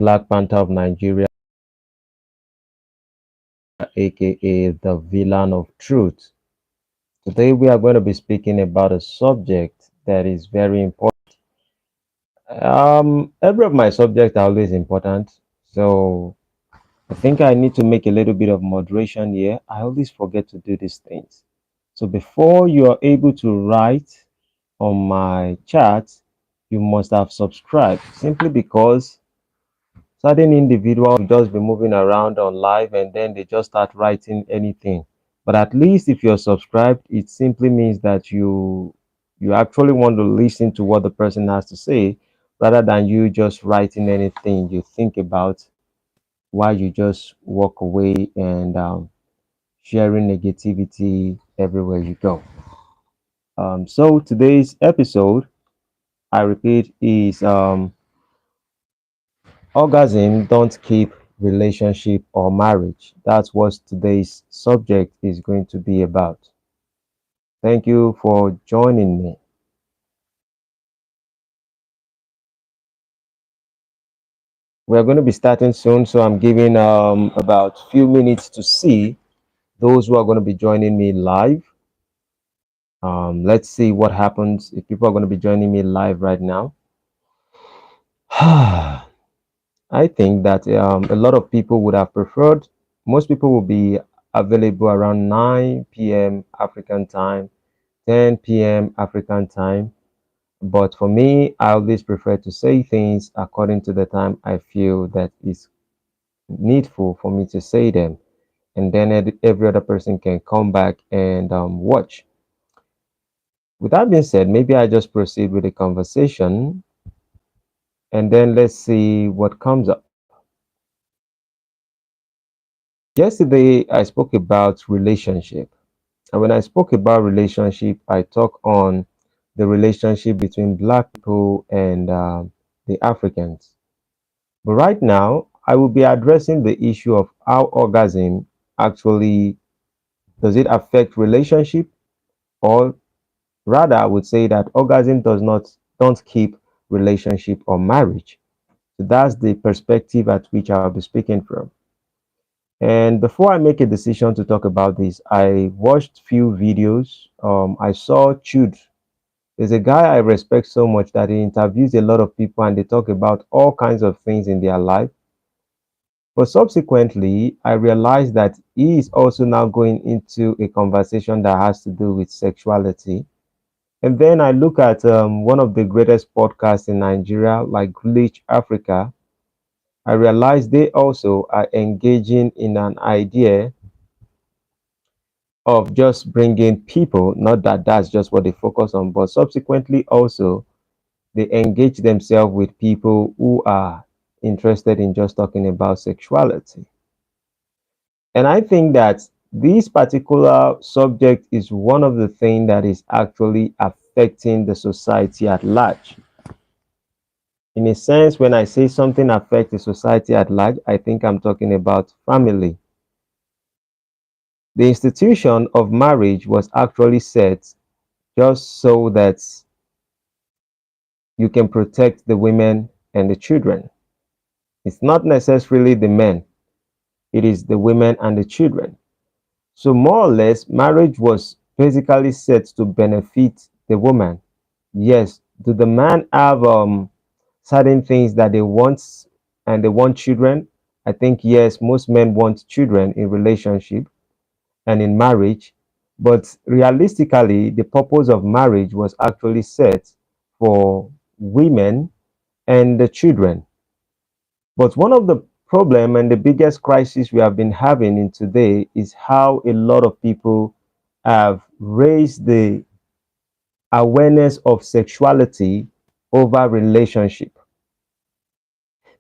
Black Panther of Nigeria, aka the villain of truth. Today we are going to be speaking about a subject that is very important. Every of my subjects are always important, so I think I need to make a little bit of moderation here. I always forget to do these things. So before you are able to write on my chat, you must have subscribed simply because certain individuals just be moving around on live and then they just start writing anything. But at least if you're subscribed, it simply means that you actually want to listen to what the person has to say rather than you just writing anything you think about while you just walk away and sharing negativity everywhere you go. So today's episode, I repeat, is orgasm don't keep relationship or marriage. That's what today's subject is going to be about. Thank you for joining me. We're going to be starting soon, so I'm giving about few minutes to see those who are going to be joining me live. Let's see what happens if people are going to be joining me live right now. I think that a lot of people would have preferred, most people will be available around 9 p.m. African time, 10 p.m. African time. But for me, I always prefer to say things according to the time I feel that is needful for me to say them. And then every other person can come back and watch. With that being said, maybe I just proceed with the conversation and then let's see what comes up. Yesterday, I spoke about relationship. And when I spoke about relationship, I talk on the relationship between Black people and the Africans. But right now, I will be addressing the issue of how orgasm actually does it affect relationship, or rather, I would say that orgasm does not don't keep relationship or marriage. So that's the perspective at which I'll be speaking from. And before I make a decision to talk about this, I watched few videos. I saw Chud. There's a guy I respect so much that he interviews a lot of people and they talk about all kinds of things in their life. But subsequently, I realized that he is also now going into a conversation that has to do with sexuality. And then I look at one of the greatest podcasts in Nigeria, like Glitch Africa. I realized they also are engaging in an idea of just bringing people, not that that's just what they focus on, but subsequently also they engage themselves with people who are interested in just talking about sexuality. And I think that this particular subject is one of the things that is actually affecting the society at large. In a sense, when I say something affects the society at large, I think I'm talking about family. The institution of marriage was actually set just so that you can protect the women and the children. It's not necessarily the men, it is the women and the children. So, more or less, marriage was basically set to benefit the woman. Yes, do the man have certain things that they want and they want children? I think yes, most men want children in relationship and in marriage. But realistically, the purpose of marriage was actually set for women and the children. But one of the problem and the biggest crisis we have been having in today is how a lot of people have raised the awareness of sexuality over relationship.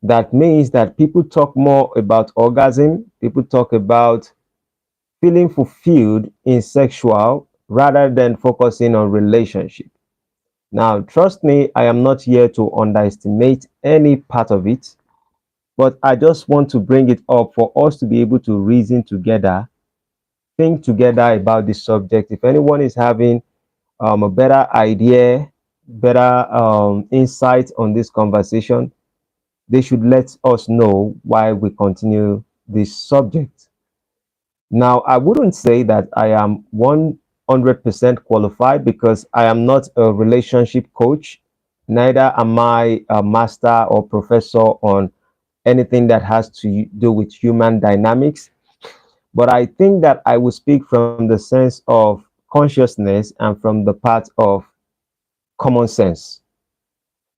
That means that people talk more about orgasm, people talk about feeling fulfilled in sexual rather than focusing on relationship. Now, trust me, I am not here to underestimate any part of it, but I just want to bring it up for us to be able to reason together, think together about this subject. If anyone is having a better idea, better insight on this conversation, they should let us know why we continue this subject. Now, I wouldn't say that I am 100% qualified because I am not a relationship coach, neither am I a master or professor on anything that has to do with human dynamics. But I think that I will speak from the sense of consciousness and from the part of common sense.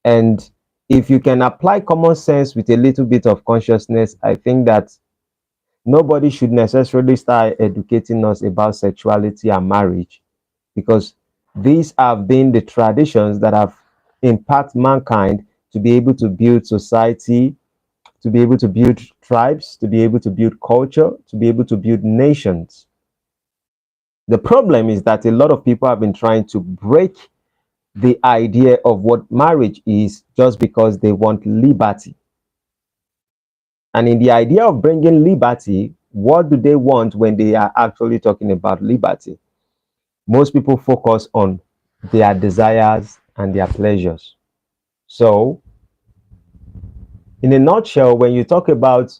And if you can apply common sense with a little bit of consciousness, I think that nobody should necessarily start educating us about sexuality and marriage because these have been the traditions that have impacted mankind to be able to build society, to be able to build tribes, to be able to build culture, to be able to build nations. The problem is that a lot of people have been trying to break the idea of what marriage is just because they want liberty. And in the idea of bringing liberty, what do they want when they are actually talking about liberty? Most people focus on their desires and their pleasures. So, in a nutshell, when you talk about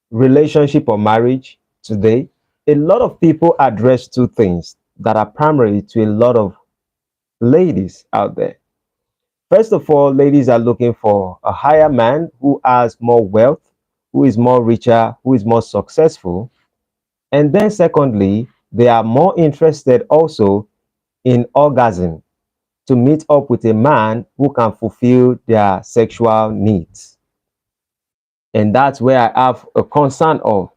relationship or marriage today, a lot of people address two things that are primary to a lot of ladies out there. First of all, ladies are looking for a higher man who has more wealth, who is more richer, who is more successful. And then, secondly, they are more interested also in orgasm to meet up with a man who can fulfill their sexual needs. And that's where I have a concern of.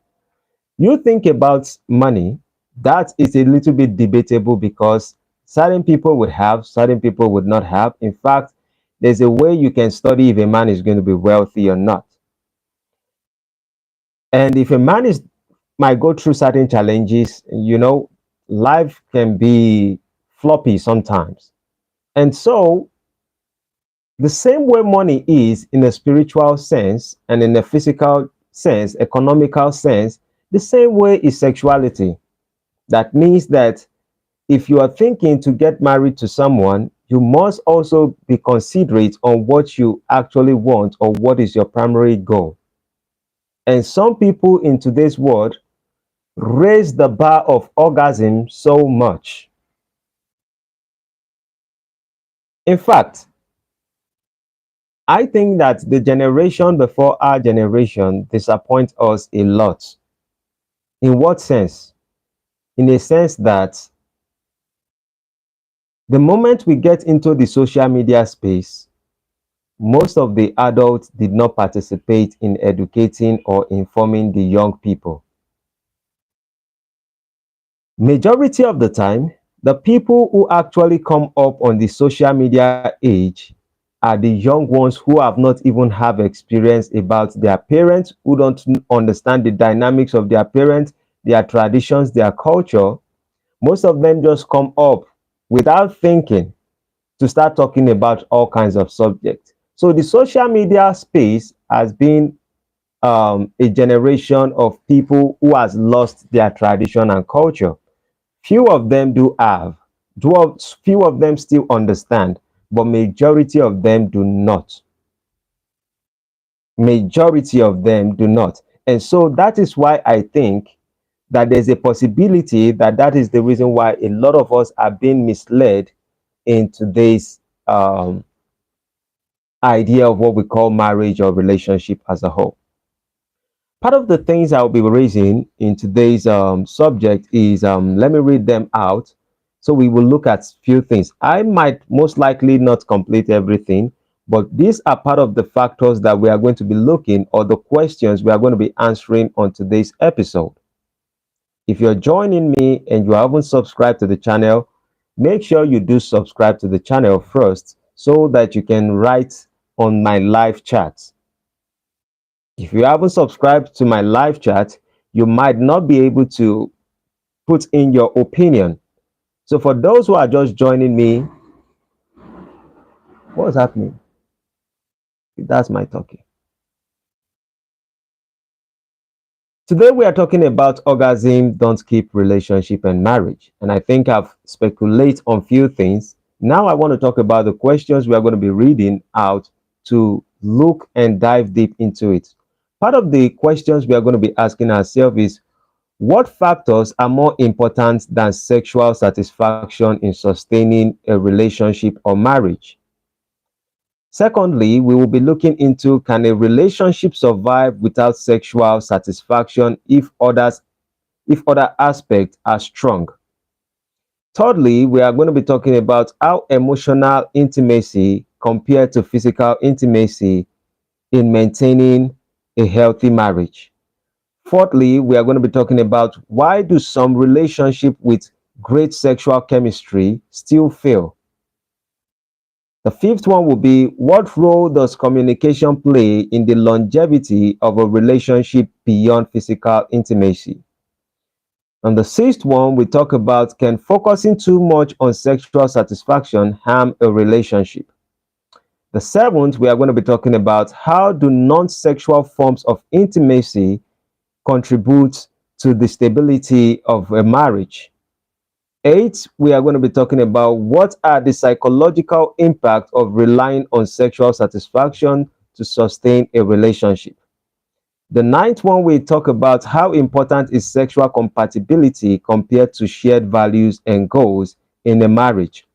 You think about money, that is a little bit debatable because certain people would have, certain people would not have. In fact, there's a way you can study if a man is going to be wealthy or not. And if a man is might go through certain challenges, life can be floppy sometimes. And so the same way money is in a spiritual sense and in a physical sense, economical sense, the same way is sexuality. That means that if you are thinking to get married to someone, you must also be considerate on what you actually want or what is your primary goal. And some people in today's world raise the bar of orgasm so much. In fact, I think that the generation before our generation disappoints us a lot. In what sense? In a sense that the moment we get into the social media space, most of the adults did not participate in educating or informing the young people. Majority of the time, the people who actually come up on the social media age are the young ones who have not even have experience about their parents, who don't understand the dynamics of their parents, their traditions, their culture. Most of them just come up without thinking to start talking about all kinds of subjects. So the social media space has been a generation of people who has lost their tradition and culture. Few of them do have, few of them still understand, but majority of them do not. Majority of them do not. And so that is why I think that there's a possibility that that is the reason why a lot of us are being misled in today's idea of what we call marriage or relationship as a whole. Part of the things I'll be raising in today's subject is, let me read them out. So we will look at few things. I might most likely not complete everything, but these are part of the factors that we are going to be looking, or the questions we are going to be answering on today's episode. If you're joining me and you haven't subscribed to the channel, make sure you do subscribe to the channel first so that you can write on my live chat. If you haven't subscribed to my live chat, you might not be able to put in your opinion. So for those who are just joining me, what's happening? That's my talking. Today we are talking about orgasm, don't keep relationship and marriage. And I think I've speculated on few things. Now I want to talk about the questions we are going to be reading out to look and dive deep into it. Part of the questions we are going to be asking ourselves is, what factors are more important than sexual satisfaction in sustaining a relationship or marriage? Secondly, we will be looking into, can a relationship survive without sexual satisfaction if other aspects are strong? Thirdly, we are going to be talking about how emotional intimacy compared to physical intimacy in maintaining a healthy marriage. Fourthly, we are going to be talking about, why do some relationships with great sexual chemistry still fail? The fifth one will be, what role does communication play in the longevity of a relationship beyond physical intimacy? And the sixth one, we talk about, can focusing too much on sexual satisfaction harm a relationship? The seventh, we are going to be talking about, how do non-sexual forms of intimacy contribute to the stability of a marriage? Eight, we are going to be talking about, what are the psychological impact of relying on sexual satisfaction to sustain a relationship? The ninth one, we talk about, how important is sexual compatibility compared to shared values and goals in a marriage?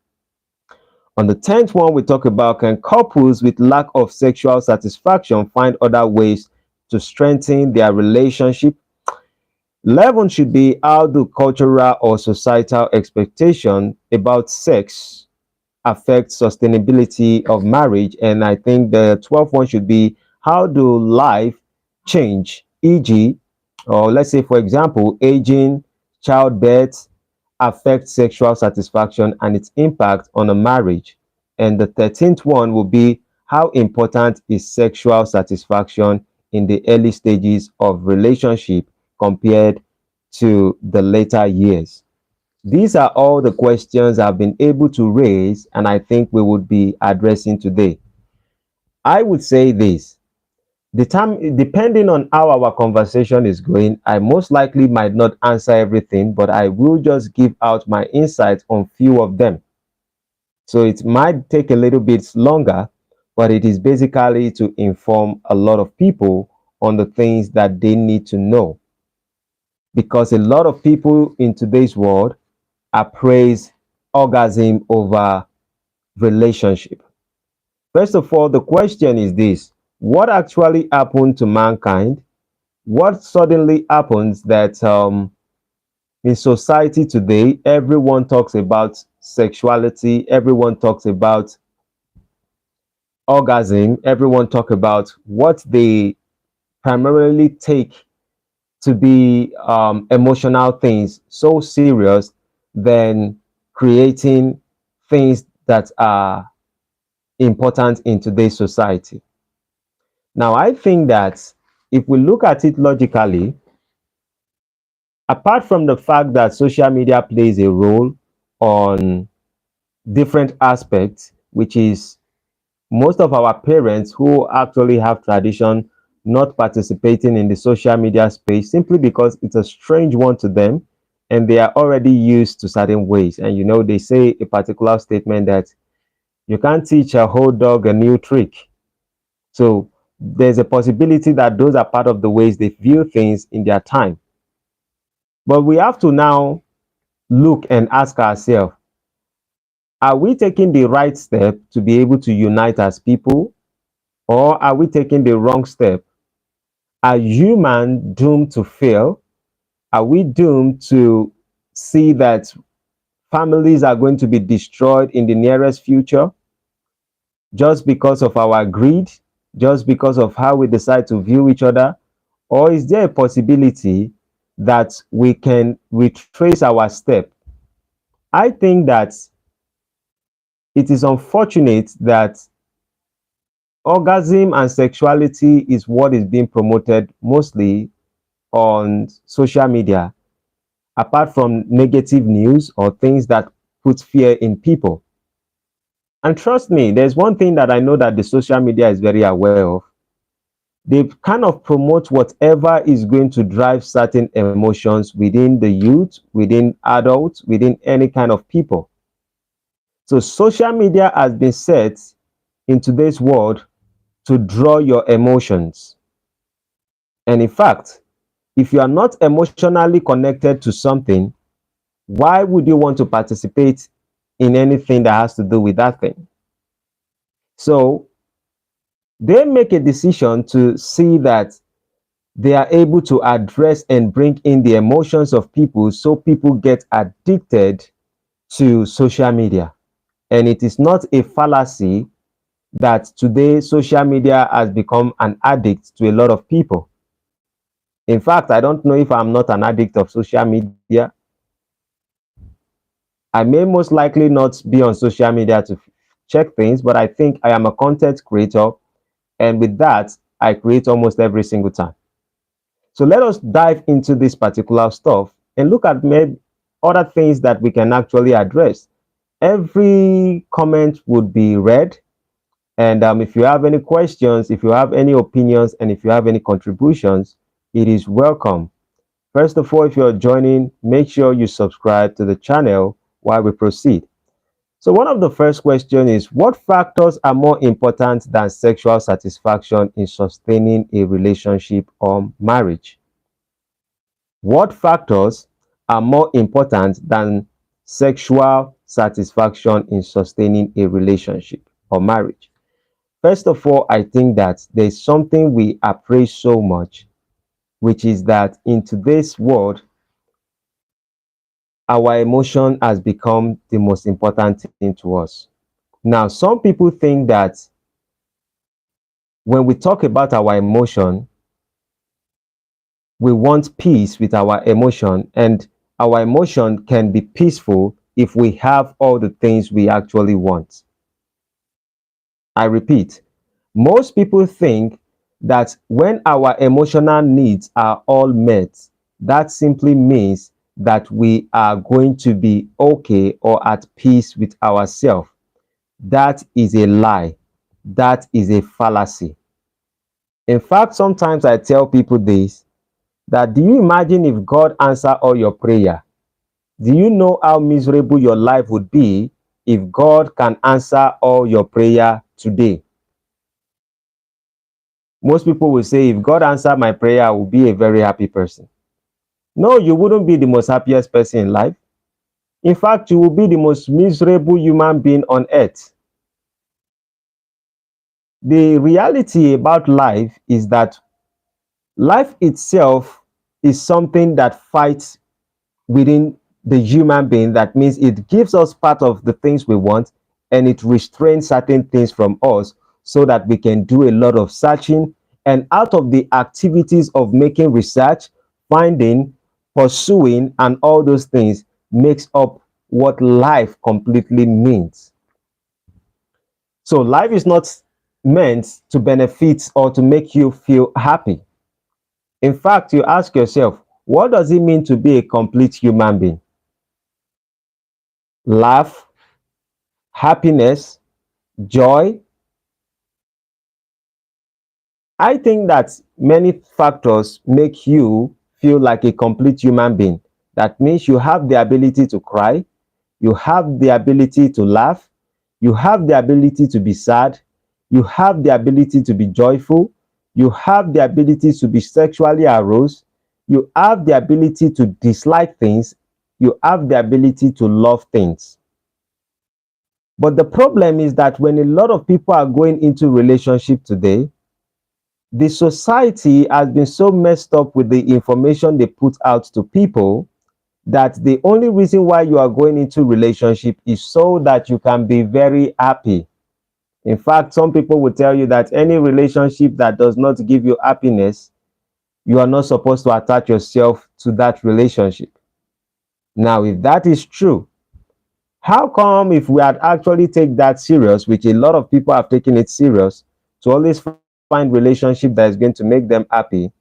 On the 10th one, we talk about, can couples with lack of sexual satisfaction find other ways to strengthen their relationship? 11 should be, how do cultural or societal expectations about sex affect sustainability of marriage? And I think the 12th one should be, how do life change, e.g., or let's say, for example, aging, childbirth, affect sexual satisfaction and its impact on a marriage? And the 13th one will be, how important is sexual satisfaction in the early stages of relationship compared to the later years? These are all the questions I've been able to raise, and I think we would be addressing today. I would say this: the time, depending on how our conversation is going, I most likely might not answer everything, but I will just give out my insights on few of them. So it might take a little bit longer, but it is basically to inform a lot of people on the things that they need to know. Because a lot of people in today's world appraise orgasm over relationship. First of all, the question is this: what actually happened to mankind? What suddenly happens that in society today, everyone talks about sexuality, everyone talks about orgasm, everyone talk about what they primarily take to be emotional things so serious than creating things that are important in today's society. Now, I think that if we look at it logically, apart from the fact that social media plays a role on different aspects, which is most of our parents who actually have tradition not participating in the social media space simply because it's a strange one to them and they are already used to certain ways. And you know, they say a particular statement that you can't teach a whole dog a new trick. So there's a possibility that those are part of the ways they view things in their time. But we have to now look and ask ourselves, are we taking the right step to be able to unite as people, or are we taking the wrong step? Are humans doomed to fail? Are we doomed to see that families are going to be destroyed in the nearest future just because of our greed, just because of how we decide to view each other? Or is there a possibility that we can retrace our step? I think that it is unfortunate that orgasm and sexuality is what is being promoted mostly on social media, apart from negative news or things that put fear in people. And trust me, there's one thing that I know that the social media is very aware of. They kind of promote whatever is going to drive certain emotions within the youth, within adults, within any kind of people. So social media has been set in today's world to draw your emotions. And in fact, if you are not emotionally connected to something, why would you want to participate in anything that has to do with that thing? So they make a decision to see that they are able to address and bring in the emotions of people so people get addicted to social media. And it is not a fallacy that today social media has become an addict to a lot of people. In fact, I don't know if I'm not an addict of social media. I may most likely not be on social media to check things, but I think I am a content creator. And with that, I create almost every single time. So let us dive into this particular stuff and look at maybe other things that we can actually address. Every comment would be read. And if you have any questions, if you have any opinions, and if you have any contributions, it is welcome. First of all, if you're joining, make sure you subscribe to the channel while we proceed. So one of the first questions is, what factors are more important than sexual satisfaction in sustaining a relationship or marriage? What factors are more important than sexual satisfaction in sustaining a relationship or marriage? First of all, I think that there's something we appraise so much, which is that in today's world, our emotion has become the most important thing to us. Now, some people think that when we talk about our emotion, we want peace with our emotion, and our emotion can be peaceful if we have all the things we actually want. I repeat, most people think that when our emotional needs are all met, that simply means that we are going to be okay or at peace with ourselves. That is a lie. That is a fallacy. In fact, sometimes I tell people this, that do you imagine if God answer all your prayer? Do you know how miserable your life would be if God can answer all your prayer today? Most people will say, if God answered my prayer, I will be a very happy person. No, you wouldn't be the most happiest person in life. In fact, you will be the most miserable human being on earth. The reality about life is that life itself is something that fights within the human being. That means it gives us part of the things we want and it restrains certain things from us so that we can do a lot of searching. And out of the activities of making research, finding, pursuing, and all those things makes up what life completely means. So life is not meant to benefit or to make you feel happy. In fact, you ask yourself, what does it mean to be a complete human being? Laugh, happiness, joy. I think that many factors make you feel like a complete human being. That means you have the ability to cry, you have the ability to laugh, you have the ability to be sad, you have the ability to be joyful, you have the ability to be sexually aroused, you have the ability to dislike things, you have the ability to love things. But the problem is that when a lot of people are going into relationship today, the society has been so messed up with the information they put out to people that the only reason why you are going into relationship is so that you can be very happy. In fact, some people will tell you that any relationship that does not give you happiness, you are not supposed to attach yourself to that relationship. Now, if that is true, how come if we had actually take that serious, which a lot of people have taken it serious, to always find relationship that is going to make them happy,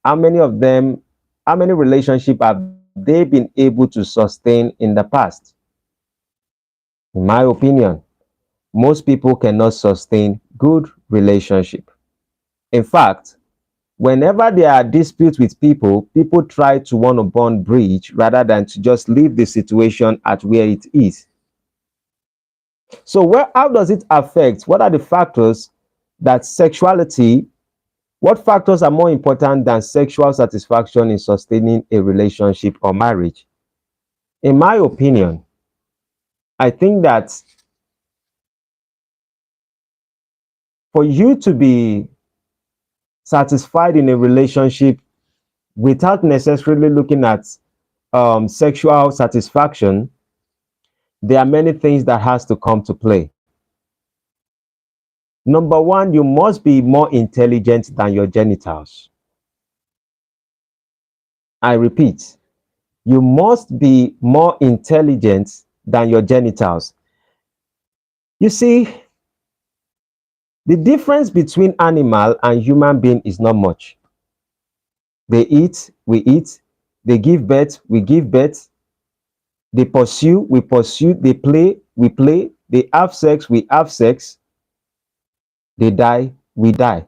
how many of them, how many relationships have they been able to sustain in the past? In my opinion, most people cannot sustain good relationship. In fact, whenever there are disputes with people, people try to want to burn bridge rather than to just leave the situation at where it is. So how does it affect? What are the factors that sexuality, what factors are more important than sexual satisfaction in sustaining a relationship or marriage? In my opinion, I think that for you to be satisfied in a relationship without necessarily looking at sexual satisfaction, there are many things that has to come to play. Number one, you must be more intelligent than your genitals. I repeat, you must be more intelligent than your genitals. You see, the difference between animal and human being is not much. They eat, we eat. They give birth, we give birth. They pursue, we pursue. They play, we play. They have sex, we have sex. They die, we die.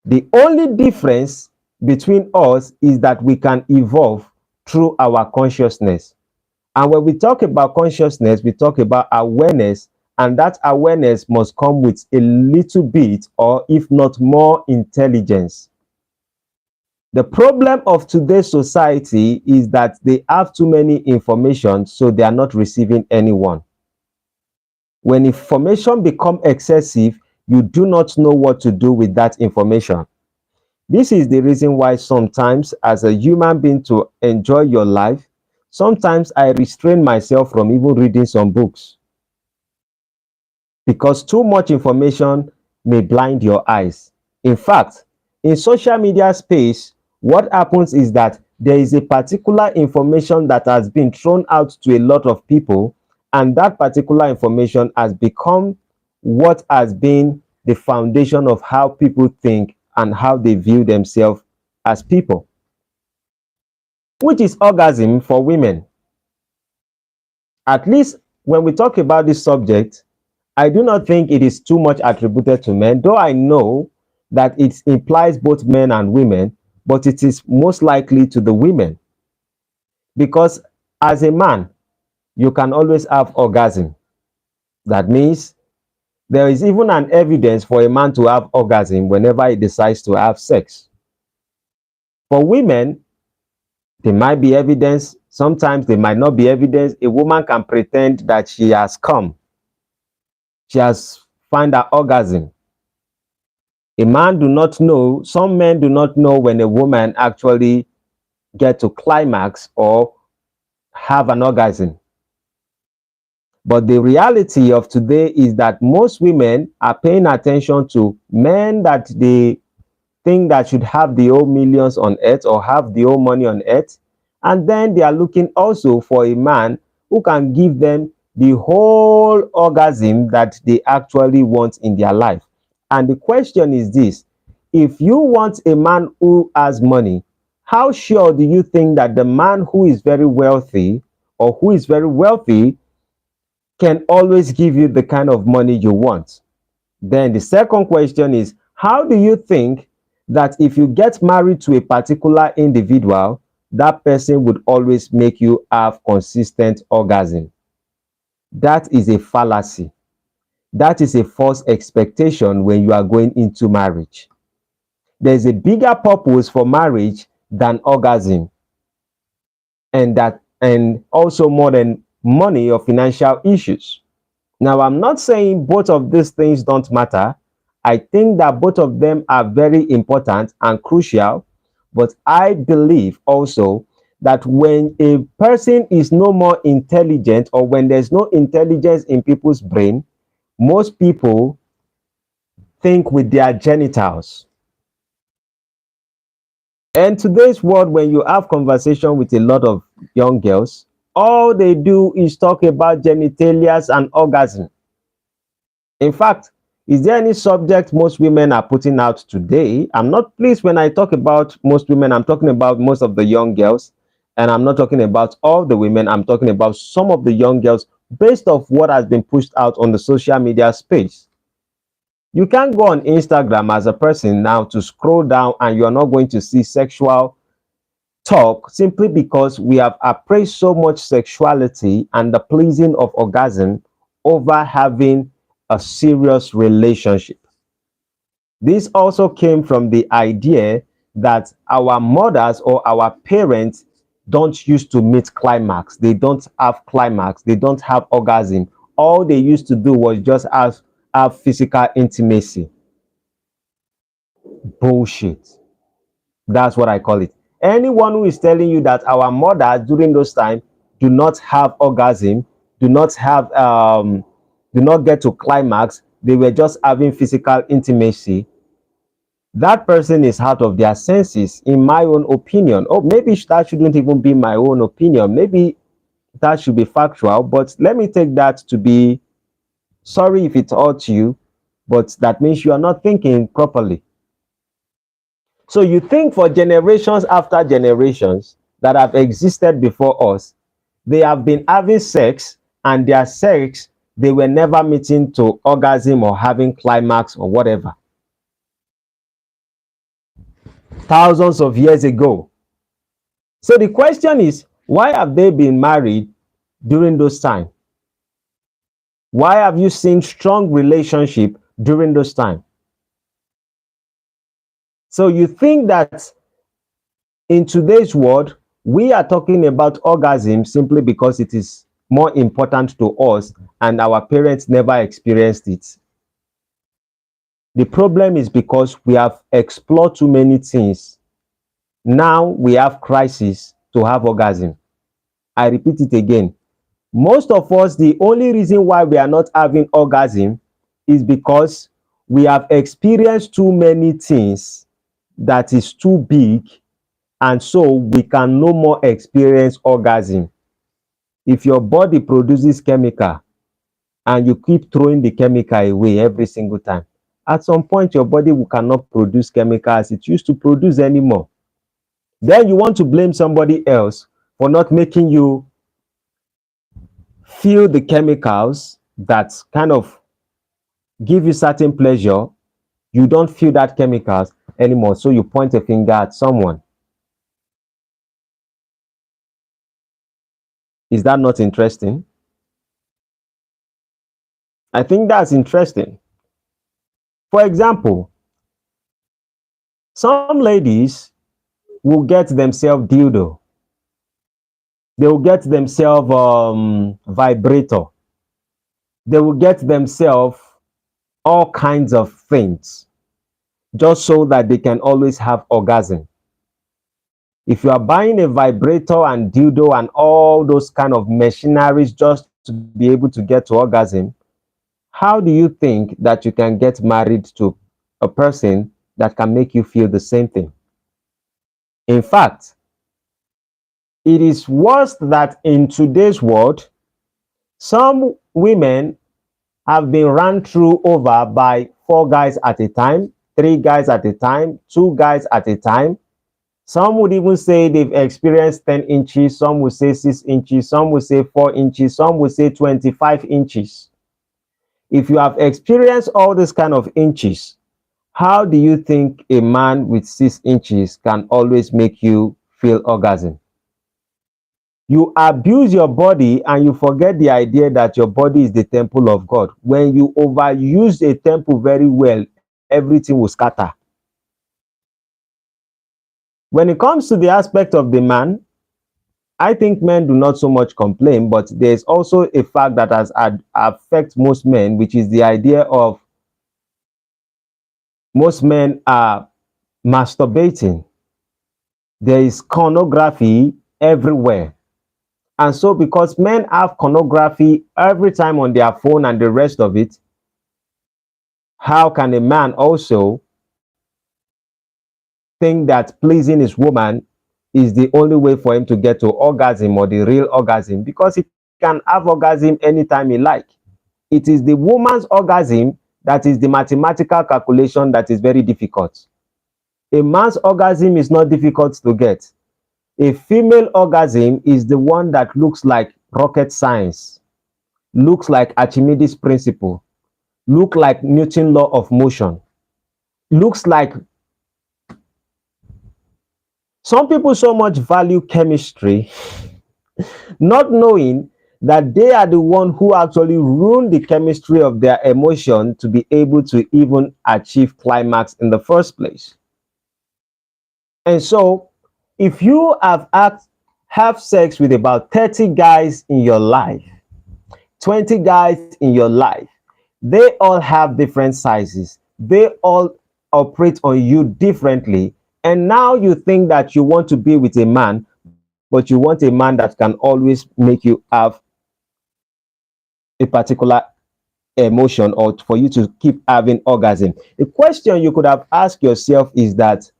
The only difference between us is that we can evolve through our consciousness. And when we talk about consciousness, we talk about awareness, and that awareness must come with a little bit, or if not more, intelligence. The problem of today's society is that they have too many information, so they are not receiving anyone. When information become excessive, you do not know what to do with that information. This is the reason why sometimes, as a human being, to enjoy your life, sometimes I restrain myself from even reading some books, because too much information may blind your eyes. In fact, in social media space, what happens is that there is a particular information that has been thrown out to a lot of people, and that particular information has become what has been the foundation of how people think and how they view themselves as people, which is orgasm for women. At least when we talk about this subject, I do not think it is too much attributed to men, though I know that it implies both men and women, but it is most likely to the women. Because as a man, you can always have orgasm. That means there is even an evidence for a man to have orgasm whenever he decides to have sex. For women, there might be evidence, sometimes there might not be evidence. A woman can pretend that she has come, she has found her orgasm. A man do not know, some men do not know when a woman actually get to climax or have an orgasm. But the reality of today is that most women are paying attention to men that they think that should have the whole millions on earth or have the whole money on earth. And then they are looking also for a man who can give them the whole orgasm that they actually want in their life. And the question is this: if you want a man who has money, how sure do you think that the man who is very wealthy or who is very wealthy can always give you the kind of money you want? Then the second question is, how do you think that if you get married to a particular individual, that person would always make you have consistent orgasm? That is a fallacy. That is a false expectation when you are going into marriage. There's a bigger purpose for marriage than orgasm, and also more than money or financial issues. Now, I'm not saying both of these things don't matter. I think that both of them are very important and crucial, but I believe also that when a person is no more intelligent, or when there's no intelligence in people's brain, most people think with their genitals. And today's world, when you have conversation with a lot of young girls, all they do is talk about genitalias and orgasm. In fact, is there any subject most women are putting out today? I'm not pleased when I talk about most women. I'm talking about most of the young girls, and I'm not talking about all the women. I'm talking about some of the young girls based off what has been pushed out on the social media space. You can't go on Instagram as a person now to scroll down and you're not going to see sexual talk, simply because we have appraised so much sexuality and the pleasing of orgasm over having a serious relationship. This also came from the idea that our mothers or our parents don't used to meet climax. They don't have climax. They don't have orgasm. All they used to do was just have physical intimacy. Bullshit. That's what I call it. Anyone who is telling you that our mothers during those times do not have orgasm, do not have do not get to climax, they were just having physical intimacy, that person is out of their senses, in my own opinion. Oh, maybe that shouldn't even be my own opinion. Maybe that should be factual, but let me take that to be sorry if it hurts you, but that means you are not thinking properly. So you think for generations after generations that have existed before us, they have been having sex, and their sex, they were never meeting to orgasm or having climax or whatever. Thousands of years ago. So the question is, why have they been married during those times? Why have you seen strong relationship during those times? So you think that in today's world, we are talking about orgasm simply because it is more important to us and our parents never experienced it. The problem is because we have explored too many things. Now we have crisis to have orgasm. I repeat it again. Most of us, the only reason why we are not having orgasm is because we have experienced too many things that is too big, and so we can no more experience orgasm. If your body produces chemical and you keep throwing the chemical away every single time, at some point your body cannot produce chemical as it used to produce anymore. Then you want to blame somebody else for not making you feel the chemicals that kind of give you certain pleasure. You don't feel that chemicals anymore, so you point a finger at someone. Is that not interesting? I think that's interesting. For example, some ladies will get themselves dildo. They will get themselves vibrator. They will get themselves all kinds of things just so that they can always have orgasm. If you are buying a vibrator and dildo and all those kind of machineries just to be able to get to orgasm, how do you think that you can get married to a person that can make you feel the same thing? In fact, it is worse that in today's world, some women have been run through over by 4 guys at a time, 3 guys at a time, 2 guys at a time. Some would even say they've experienced 10 inches, some would say 6 inches, some would say 4 inches, some would say 25 inches. If you have experienced all this kind of inches, how do you think a man with 6 inches can always make you feel orgasm? You abuse your body and you forget the idea that your body is the temple of God. When you overuse a temple very well, everything will scatter. When it comes to the aspect of the man, I think men do not so much complain, but there's also a fact that has affect most men, which is the idea of most men are masturbating. There is pornography everywhere. And so because men have pornography every time on their phone and the rest of it, how can a man also think that pleasing his woman is the only way for him to get to orgasm or the real orgasm? Because he can have orgasm anytime he like. It is the woman's orgasm that is the mathematical calculation that is very difficult. A man's orgasm is not difficult to get. A female orgasm is the one that looks like rocket science, looks like Archimedes principle, looks like Newton law of motion, looks like some people so much value chemistry, not knowing that they are the one who actually ruin the chemistry of their emotion to be able to even achieve climax in the first place. And so, if you have sex with about 30 guys in your life, 20 guys in your life, they all have different sizes. They all operate on you differently. And now you think that you want to be with a man, but you want a man that can always make you have a particular emotion or for you to keep having orgasm. The question you could have asked yourself is that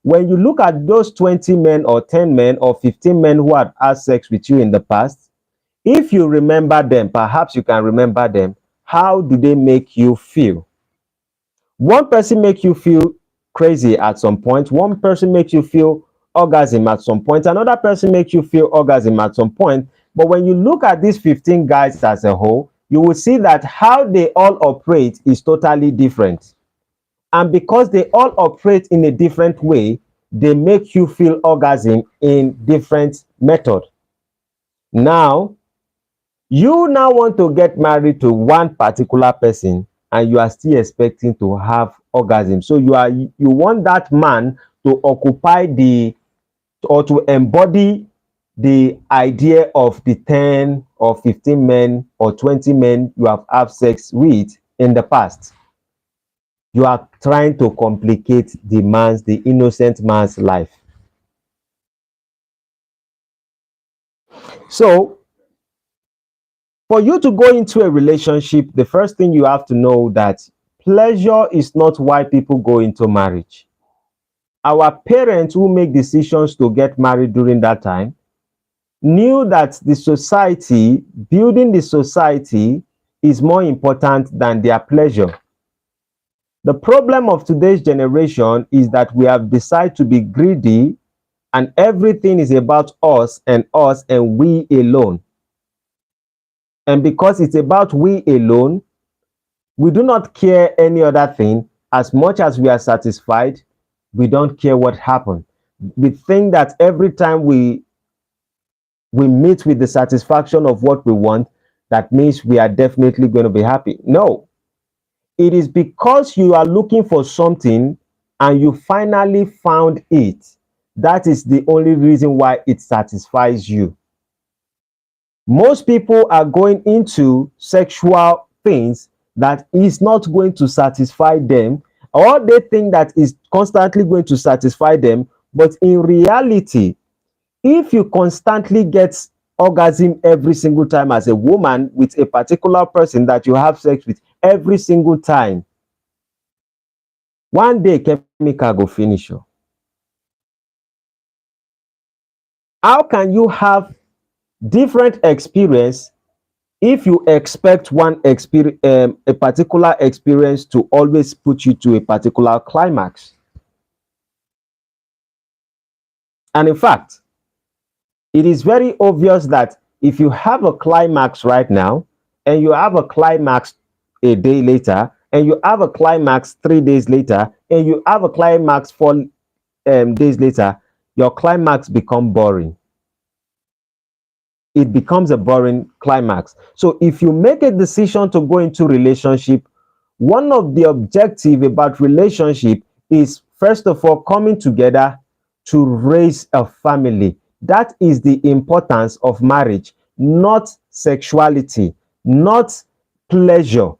when you look at those 20 men or 10 men or 15 men who had sex with you in the past, if you remember them, perhaps you can remember them, how do they make you feel? One person make you feel crazy at some point, one person makes you feel orgasm at some point, another person makes you feel orgasm at some point. But when you look at these 15 guys as a whole, you will see that how they all operate is totally different. And because they all operate in a different way, they make you feel orgasm in different method. Now, you now want to get married to one particular person and you are still expecting to have orgasm. So you want that man to occupy the or to embody the idea of the 10 or 15 men or 20 men you have had sex with in the past. You are trying to complicate the innocent man's life. So for you to go into a relationship, the first thing you have to know that pleasure is not why people go into marriage. Our parents who make decisions to get married during that time knew that the society, building the society, is more important than their pleasure. The problem of today's generation is that we have decided to be greedy and everything is about us and we alone. And because it's about we alone, we do not care any other thing. As much as we are satisfied, we don't care what happened. We think that every time we meet with the satisfaction of what we want, that means we are definitely going to be happy. No, it is because you are looking for something and you finally found it. That is the only reason why it satisfies you. Most people are going into sexual things that is not going to satisfy them, or they think that is constantly going to satisfy them. But in reality, if you constantly get orgasm every single time as a woman with a particular person that you have sex with every single time, one day chemical go finish you. How can you have different experience if you expect a particular experience to always put you to a particular climax? And in fact, it is very obvious that if you have a climax right now and you have a climax a day later and you have a climax 3 days later and you have a climax 4 days later, your climax become boring. It becomes a boring climax. So if you make a decision to go into relationship, one of the objective about relationship is first of all coming together to raise a family. That is the importance of marriage, not sexuality, not pleasure.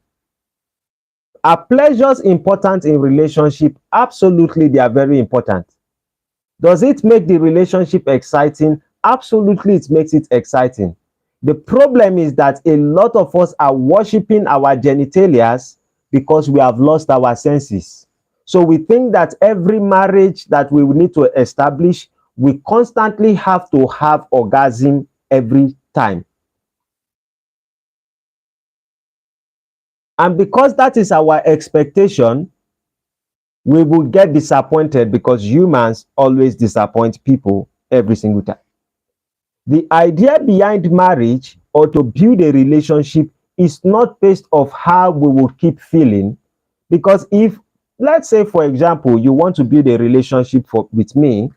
Are pleasures important in relationship? Absolutely, they are very important. Does it make the relationship exciting? Absolutely, it makes it exciting. The problem is that a lot of us are worshiping our genitalias because we have lost our senses. So we think that every marriage that we need to establish, we constantly have to have orgasm every time. And because that is our expectation, we will get disappointed because humans always disappoint people every single time. The idea behind marriage or to build a relationship is not based off how we will keep feeling. Because if, let's say, for example, you want to build a relationship with me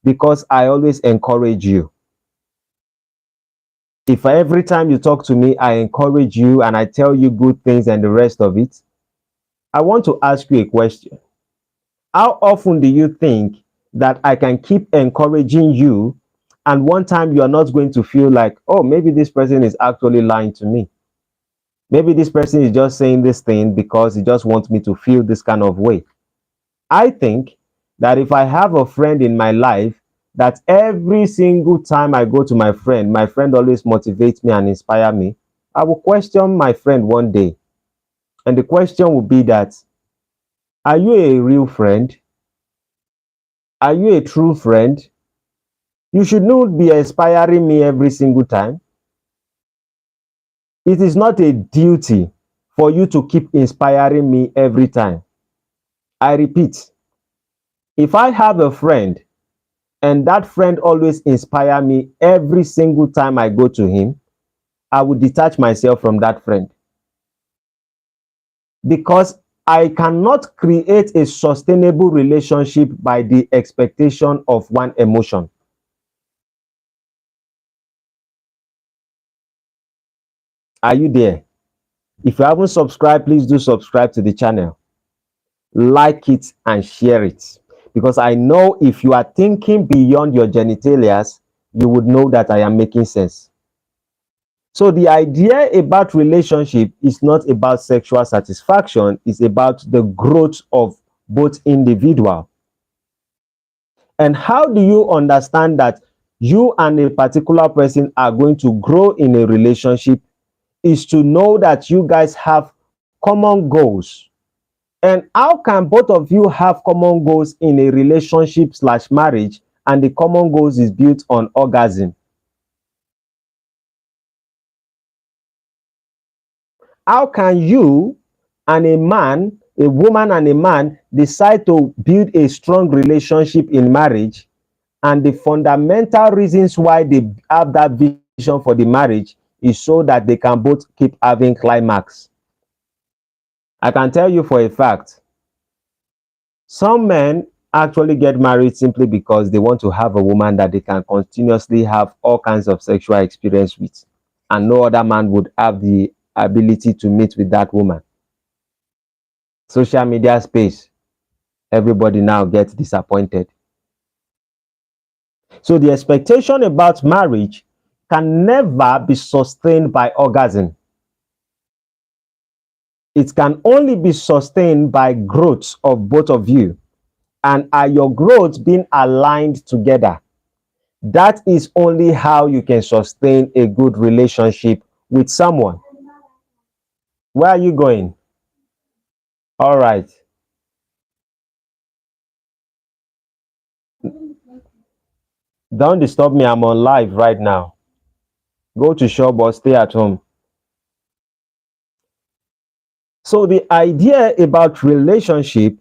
because I always encourage you. If every time you talk to me, I encourage you and I tell you good things and the rest of it, I want to ask you a question. How often do you think that I can keep encouraging you and one time you are not going to feel like, oh, maybe this person is actually lying to me? Maybe this person is just saying this thing because he just wants me to feel this kind of way. I think that if I have a friend in my life, that every single time I go to my friend always motivates me and inspire me, I will question my friend one day. And the question will be that, are you a real friend? Are you a true friend? You should not be inspiring me every single time. It is not a duty for you to keep inspiring me every time. I repeat, if I have a friend and that friend always inspire me every single time I go to him, I will detach myself from that friend because I cannot create a sustainable relationship by the expectation of one emotion. Are you there? If you haven't subscribed, please do subscribe to the channel, like it and share it, because I know if you are thinking beyond your genitalias, you would know that I am making sense. So the idea about relationship is not about sexual satisfaction, it's about the growth of both individual. And how do you understand that you and a particular person are going to grow in a relationship is to know that you guys have common goals. And how can both of you have common goals in a relationship slash marriage and the common goals is built on orgasm? How can you and a man, a woman and a man decide to build a strong relationship in marriage and the fundamental reasons why they have that vision for the marriage is so that they can both keep having climax? I can tell you for a fact, some men actually get married simply because they want to have a woman that they can continuously have all kinds of sexual experience with, and no other man would have the ability to meet with that woman. Social media space, everybody now gets disappointed. So the expectation about marriage can never be sustained by orgasm. It can only be sustained by growth of both of you, and are your growth being aligned together? That is only how you can sustain a good relationship with someone. Where are you going? All right. Don't disturb me. I'm on live right now. Go to shop or stay at home. So the idea about relationship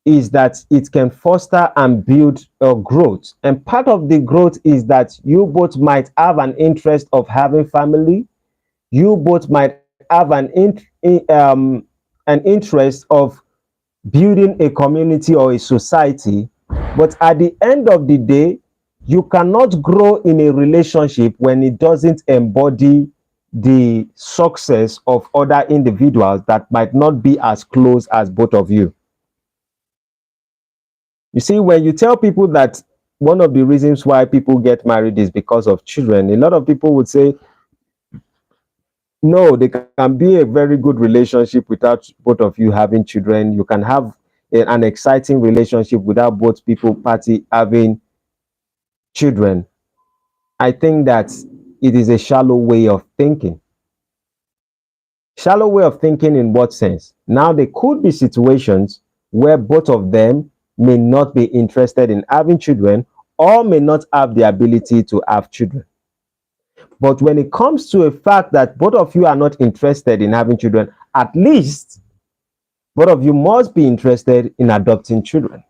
is that it can foster and build a growth. And part of the growth is that you both might have an interest of having family. You both might have an interest of building a community or a society. But at the end of the day, you cannot grow in a relationship when it doesn't embody the success of other individuals that might not be as close as both of you. You see, when you tell people that one of the reasons why people get married is because of children, a lot of people would say, no, they can be a very good relationship without both of you having children. You can have an exciting relationship without both people party having children. I think that it is a shallow way of thinking. Shallow way of thinking in what sense? Now, there could be situations where both of them may not be interested in having children or may not have the ability to have children. But when it comes to a fact that both of you are not interested in having children, at least both of you must be interested in adopting children.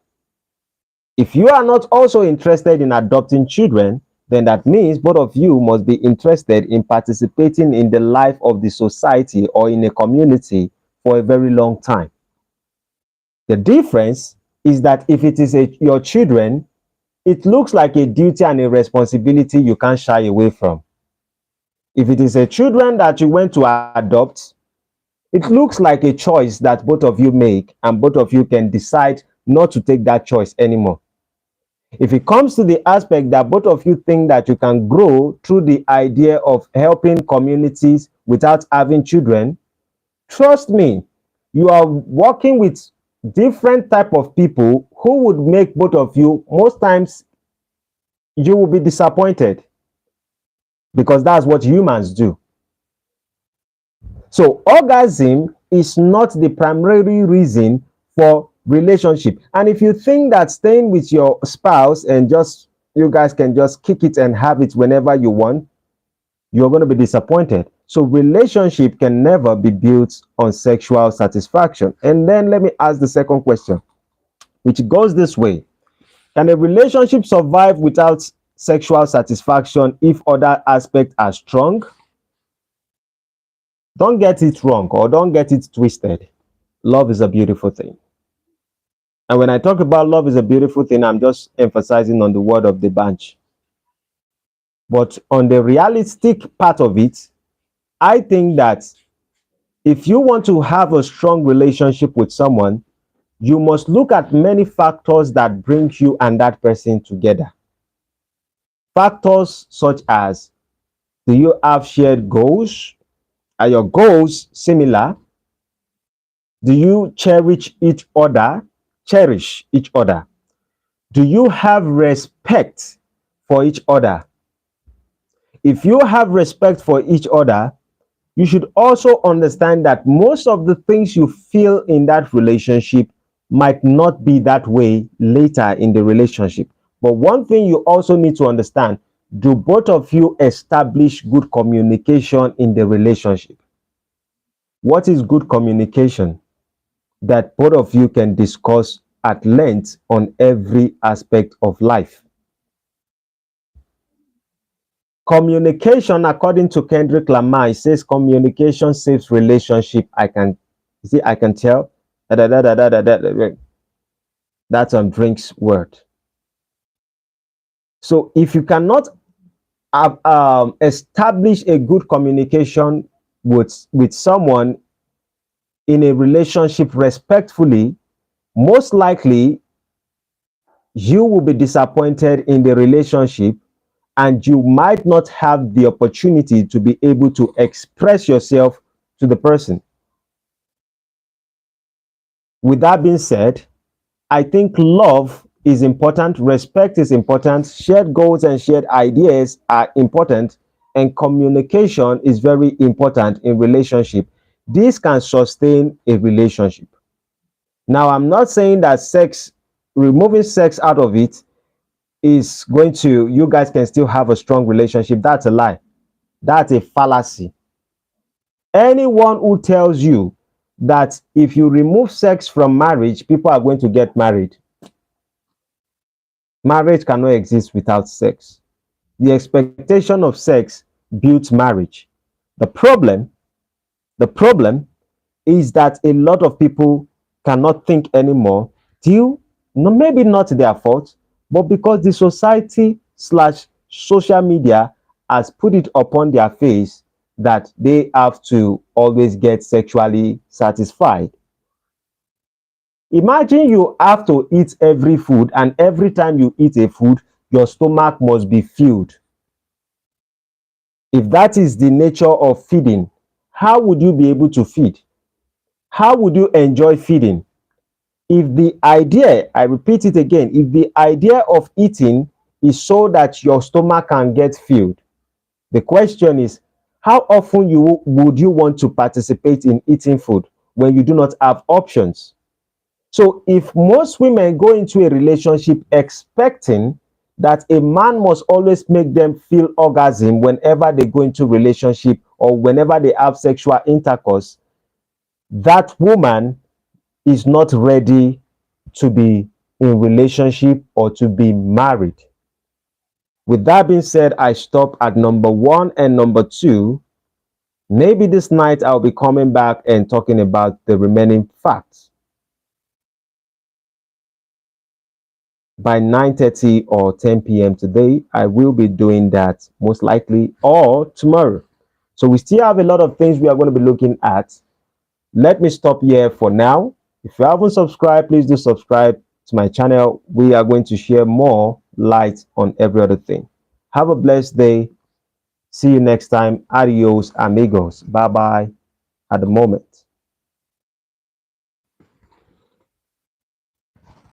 If you are not also interested in adopting children, then that means both of you must be interested in participating in the life of the society or in a community for a very long time. The difference is that if it is your children, it looks like a duty and a responsibility you can't shy away from. If it is a children that you went to adopt, it looks like a choice that both of you make and both of you can decide not to take that choice anymore. If it comes to the aspect that both of you think that you can grow through the idea of helping communities without having children, trust me, you are working with different type of people who would make both of you, most times you will be disappointed, because that's what humans do. So orgasm is not the primary reason for relationship. And if you think that staying with your spouse and just you guys can just kick it and have it whenever you want, you're going to be disappointed. So relationship can never be built on sexual satisfaction. And then let me ask the second question, which goes this way. Can a relationship survive without sexual satisfaction if other aspects are strong? Don't get it wrong or don't get it twisted. Love is a beautiful thing. And when I talk about love is a beautiful thing, I'm just emphasizing on the word of the bunch. But on the realistic part of it, I think that if you want to have a strong relationship with someone, you must look at many factors that bring you and that person together. Factors such as, do you have shared goals? Are your goals similar? Do you cherish each other? Cherish each other. Do you have respect for each other? If you have respect for each other, you should also understand that most of the things you feel in that relationship might not be that way later in the relationship. But one thing you also need to understand, do both of you establish good communication in the relationship? What is good communication? That both of you can discuss at length on every aspect of life. Communication, according to Kendrick Lamar, it says communication saves relationship. I can tell. That's on Drink's word. So if you cannot establish a good communication with someone in a relationship respectfully, most likely you will be disappointed in the relationship and you might not have the opportunity to be able to express yourself to the person. With that being said, I think love is important, respect is important, shared goals and shared ideas are important, and communication is very important in relationship. This can sustain a relationship. Now, I'm not saying that removing sex out of it is going to, you guys can still have a strong relationship. That's a lie. That's a fallacy. Anyone who tells you that if you remove sex from marriage, people are going to get married, marriage cannot exist without sex. The expectation of sex builds marriage. The problem, the problem is that a lot of people cannot think anymore due, no, maybe not their fault, but because the society slash social media has put it upon their face that they have to always get sexually satisfied. Imagine you have to eat every food, and every time you eat a food, your stomach must be filled. If that is the nature of feeding, how would you be able to feed? How would you enjoy feeding? If the idea, I repeat it again, if the idea of eating is so that your stomach can get filled, the question is, how often would you want to participate in eating food when you do not have options? So if most women go into a relationship expecting that a man must always make them feel orgasm whenever they go into relationship or whenever they have sexual intercourse, that woman is not ready to be in relationship or to be married. With that being said, I stop at number 1 and number 2. Maybe this night I'll be coming back and talking about the remaining facts. By 9:30 or 10 p.m. today, I will be doing that most likely, or tomorrow. So we still have a lot of things we are going to be looking at. Let me stop here for now. If you haven't subscribed, please do subscribe to my channel. We are going to share more light on every other thing. Have a blessed day. See you next time. Adios, amigos. Bye bye at the moment.